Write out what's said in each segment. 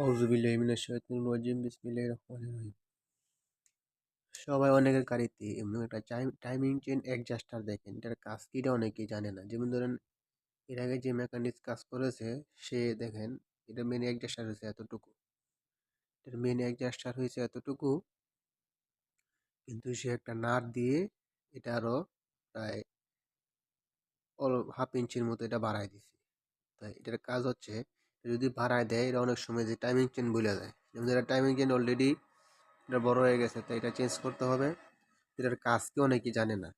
আউযুবিল্লাহি মিনাশ শাইতানির রাজিম বিসমিল্লাহির রহমানির রহিম। সবাই অনেকের গাড়িতে এমন একটা টাইমিং চেইন অ্যাডজাস্টার দেখেন, এটার কাজ কি এটা অনেকেই জানে না। যেমন ধরেন এর আগে যে মেকানিক্স কাজ করেছে সে দেখেন এটা মেন অ্যাডজাস্টার হয়েছে এতটুকু, এটার মেন অ্যাডজাস্টার হয়েছে এতটুকু, কিন্তু সে একটা নাট দিয়ে এটা আরো প্রায় হাফ ইঞ্চির মতো এটা বাড়ায় দিছে। তাই এটার কাজ হচ্ছে যদি বাড়ায় দেয় এটা অনেক সময় যে টাইমিং চেন বলে দেয়, যেমন এটা টাইমিং চেন অলরেডি এটা বড় হয়ে গেছে, তাই এটা চেঞ্জ করতে হবে। এটার কাজ কি অনেকেই জানে না।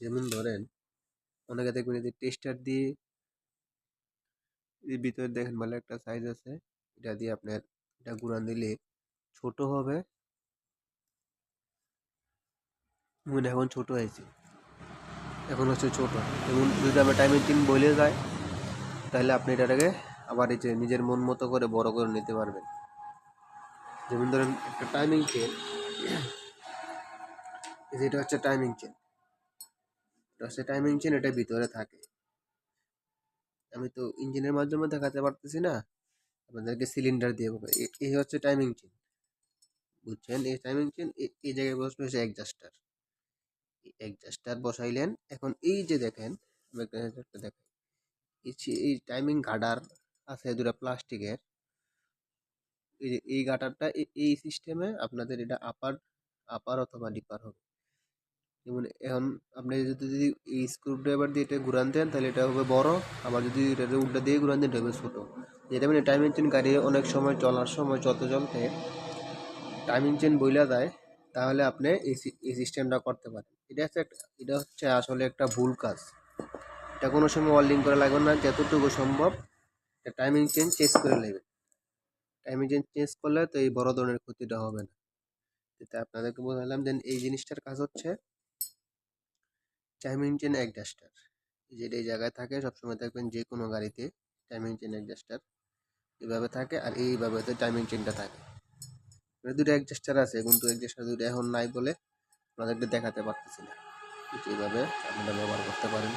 যেমন ধরেন অনেকে দেখবেন এই যে টেস্টার দিয়ে এর ভিতরে দেখেন ভালো একটা সাইজ আছে, এটা দিয়ে আপনার এটা ঘুরান দিলে ছোট হবে। মনে এখন ছোট হয়েছে, এখন হচ্ছে ছোট। এবং যদি আমরা টাইমিং চেন বলে যায় তাহলে আপনি এটাকে আবার এই যে নিজের মন মতো করে বড় করে নিতে পারবেন। যেমন ধরেন একটা টাইমিং চেন, যেটা হচ্ছে টাইমিং চেন, এটা হচ্ছে টাইমিং চেন, এটা ভিতরে থাকে। আমি তো ইঞ্জিনের মাধ্যমে দেখাতে পারতেছি না, আপনাদেরকে সিলিন্ডার দিয়ে বলবো। এই হচ্ছে টাইমিং চেন, বুঝছেন? এই টাইমিং চেন এই জায়গায় বসবে হচ্ছে অ্যাডজাস্টার। অ্যাডজাস্টার বসাইলেন, এখন এই যে দেখেন আমি একটা দেখাই, এই টাইমিং গার্ডার আছে দুটা প্লাস্টিকের, এই যে এই গাটারটা এই সিস্টেমে আপনাদের এটা আপার আপার অথবা ডিপার হবে। যেমন এখন আপনি যদি এই স্ক্রু ড্রাইভার দিয়ে এটা ঘুরান দেন তাহলে এটা হবে বড়, আবার যদি এটা উল্টা দিয়ে ঘুরান দেন এটা হবে ছোট। যেটা মানে টাইমিং চেন গাড়ি অনেক সময় চলার সময় চলতে চলতে টাইমিং চেন বইলা দেয়, তাহলে আপনি এই সিস্টেমটা করতে পারেন। এটা হচ্ছে আসলে একটা ভুল কাজ। এটা কোনো সময় ওয়েল্ডিং করা লাগবে না, যতটুকু সম্ভব টাইমিং চেন চেঞ্জ করে নেবে। টাইমিং চেন চেঞ্জ করলে তো এই বড় ধরনের ক্ষতিটা হবে না। এটা আপনাদেরকে বোঝালাম। দেন এই জিনিসটার কাজ হচ্ছে টাইমিং চেন অ্যাডজাস্টার, যেটা এই জায়গায় থাকে সবসময় দেখবেন যে কোনো গাড়িতে টাইমিং চেন অ্যাডজাস্টার এভাবে থাকে, আর এইভাবে টাইমিং চেনটা থাকে। দুটো অ্যাডজাস্টার আছে কিন্তু অ্যাডজাস্টার দুটো এখন নাই বলে আপনাদেরকে দেখাতে পারতেছি না। এইভাবে আপনারা ব্যবহার করতে পারেন।